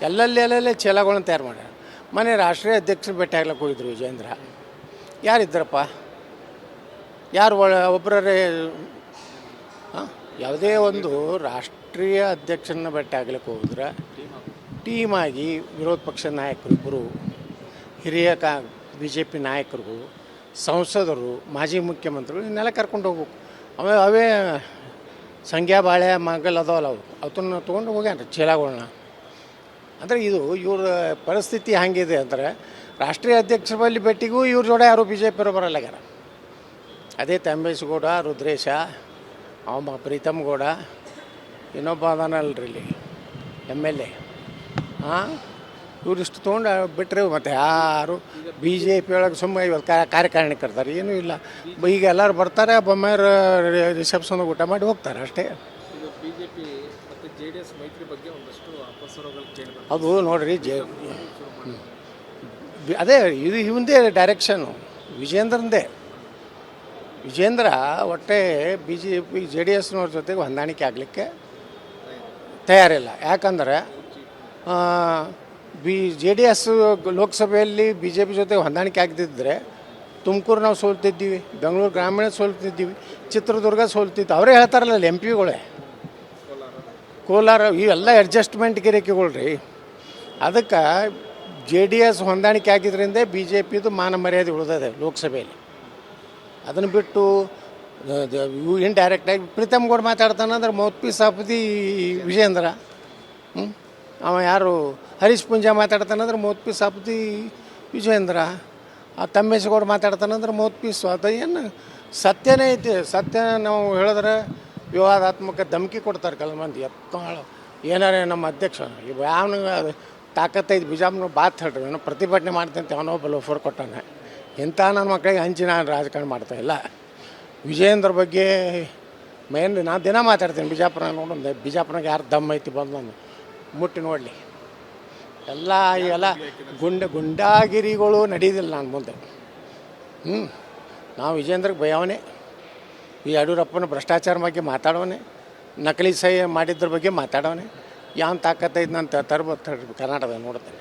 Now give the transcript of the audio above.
ಎಲ್ಲೆಲ್ಲೇ ಚೀಲಗಳನ್ನ ತಯಾರು ಮಾಡ್ಯಾರ. ಮನೆ ರಾಷ್ಟ್ರೀಯ ಅಧ್ಯಕ್ಷರು ಭೇಟಿ ಆಗ್ಲಿಕ್ಕೆ ಹೋಗಿದ್ರು ವಿಜೇಂದ್ರ. ಯಾರಿದ್ದರಪ್ಪ? ಯಾರು ಒಬ್ಬರೇ? ಯಾವುದೇ ಒಂದು ರಾಷ್ಟ್ರೀಯ ಅಧ್ಯಕ್ಷರನ್ನ ಭೇಟಿ ಆಗ್ಲಿಕ್ಕೆ ಹೋಗಿದ್ರೆ ಟೀಮಾಗಿ ವಿರೋಧ ಪಕ್ಷದ ನಾಯಕರು ಇಬ್ಬರು, ಹಿರಿಯ BJP ನಾಯಕರು, ಸಂಸದರು, ಮಾಜಿ ಮುಖ್ಯಮಂತ್ರಿಗಳು ಇನ್ನೆಲ್ಲ ಕರ್ಕೊಂಡು ಹೋಗ್ಬೇಕು. ಅವೇ ಸಂಖ್ಯಾ ಬಾಳೆ ಮಗಲ್ ಅದಾವಲ್ಲ ಅವನ್ನ ತೊಗೊಂಡು ಹೋಗ್ಯಾನ ಚೀಲಗಳನ್ನ. ಅಂದರೆ ಇದು ಇವ್ರ ಪರಿಸ್ಥಿತಿ ಹಂಗಿದೆ ಅಂದರೆ ರಾಷ್ಟ್ರೀಯ ಅಧ್ಯಕ್ಷರ ಬಳಿ ಭೇಟಿಗೂ ಇವ್ರ ಜೋಡ ಯಾರು BJP ಬರಲ್ಲಾಗ್ಯಾರ. ಅದೇ ತಂಬೇಶಗೌಡ, ರುದ್ರೇಶ, ಪ್ರೀತಮ್ ಗೌಡ, ಇನ್ನೊಬ್ಬ ಅದಾನಲ್ರಿ ಇಲ್ಲಿ MLA, ಇವ್ರಿಷ್ಟು ತೊಗೊಂಡು ಬಿಟ್ಟರೆ ಮತ್ತು ಯಾರು BJP ಒಳಗೆ ಸುಮ್ಮನೆ ಇವತ್ತು ಕಾರ್ಯಕಾರಿಣಿಕರ್ತಾರೆ, ಏನೂ ಇಲ್ಲ. ಈಗ ಎಲ್ಲರೂ ಬರ್ತಾರೆ, ಬೊಮ್ಮಾಯರ ರಿಸೆಪ್ಷನ್ ಊಟ ಮಾಡಿ ಹೋಗ್ತಾರೆ ಅಷ್ಟೇ. ಅದು ನೋಡ್ರಿ ಅದೇ ಇದು ಇವಂದೇ ಡೈರೆಕ್ಷನ್ನು ವಿಜೇಂದ್ರಂದೇ. ವಿಜೇಂದ್ರ ಒಟ್ಟೆ BJP JDSನವ್ರ ಜೊತೆಗೆ ಹೊಂದಾಣಿಕೆ ಆಗಲಿಕ್ಕೆ ತಯಾರಿಲ್ಲ. ಯಾಕಂದರೆ JDS ಲೋಕಸಭೆಯಲ್ಲಿ BJP ಜೊತೆ ಹೊಂದಾಣಿಕೆ ಆಗದಿದ್ದರೆ ತುಮಕೂರು ನಾವು ಸೋಲ್ತಿದ್ದೀವಿ, ಬೆಂಗಳೂರು ಗ್ರಾಮೀಣ ಸೋಲ್ತಿದ್ದೀವಿ, ಚಿತ್ರದುರ್ಗ ಸೋಲ್ತಿದ್ದು. ಅವರೇ ಹೇಳ್ತಾರಲ್ಲ MPಗಳೇ, ಕೋಲಾರ ಇವೆಲ್ಲ ಅಡ್ಜಸ್ಟ್ಮೆಂಟ್ ಗಿರಿಕೆಗಳು ರೀ. ಅದಕ್ಕೆ JDS ಹೊಂದಾಣಿಕೆ ಆಗಿದ್ದರಿಂದ BJPದು ಮಾನ ಮರ್ಯಾದೆ ಉಳಿದಿದೆ ಲೋಕಸಭೆಯಲ್ಲಿ. ಅದನ್ನು ಬಿಟ್ಟು ಇಂಡೈರೆಕ್ಟಾಗಿ ಪ್ರೀತಮ್ ಗೌಡ ಮಾತಾಡ್ತಾನಂದ್ರೆ mouthpiece of the Vijayendra. ಅವ ಯಾರು ಹರೀಶ್ ಪುಂಜಾ ಮಾತಾಡ್ತಾನಂದ್ರೆ mouthpiece of the Vijayendra. Thammeshgowda ಮಾತಾಡ್ತಾನಂದ್ರೆ ಮೌತ್ ಪೀಸ್. ಅದು ಏನು ಸತ್ಯನೇ ಐತಿ. ಸತ್ಯ ನಾವು ಹೇಳಿದ್ರೆ ವಿವಾದಾತ್ಮಕ ಧಮಕಿ ಕೊಡ್ತಾರೆ ಕೆಲ ಮಂದಿ. ಏನಾರೇ ನಮ್ಮ ಅಧ್ಯಕ್ಷ ಯಾವನ ತಾಕತ್ತೈದು ಬಿಜಾಪುರ ಬಾತ್ ಹೇಳ್ರಿ, ಏನೋ ಪ್ರತಿಭಟನೆ ಮಾಡ್ತಂತೆ ಅವನೋ ಲೋಫರ್ ಕೊಟ್ಟಾನೆ. ಇಂಥ ನನ್ನ ಮಕ್ಕಳಿಗೆ ಹಂಚಿ ನಾನು ರಾಜಕಾರಣ ಮಾಡ್ತಾಯಿಲ್ಲ. ವಿಜೇಂದ್ರ ಬಗ್ಗೆ ನಾನು ದಿನ ಮಾತಾಡ್ತೀನಿ. ಬಿಜಾಪುರ ನೋಡೋದು, ಬಿಜಾಪುರಾಗ ಯಾರು ದಮ್ ಐತಿ ಬಂದು ನಾನು ಮುಟ್ಟಿ ನೋಡಲಿ. ಇವೆಲ್ಲ ಗುಂಡಾಗಿರಿಗಳು ನಡೆಯೋದಿಲ್ಲ ನಾನು ಮುಂದೆ. ನಾವು ವಿಜೇಂದ್ರಗೆ ಭಯವನೇ. ಈ ಯಡಿಯೂರಪ್ಪನ ಭ್ರಷ್ಟಾಚಾರ ಬಗ್ಗೆ ಮಾತಾಡೋನೆ, ನಕಲಿ ಸಹಿ ಮಾಡಿದ್ರ ಬಗ್ಗೆ ಮಾತಾಡೋನೆ. ಯಾವ ತಾಕತ್ತೈದು ನಾನು ತರ್ಬೋದು ಕರ್ನಾಟಕದಾಗ ನೋಡ್ತೇನೆ.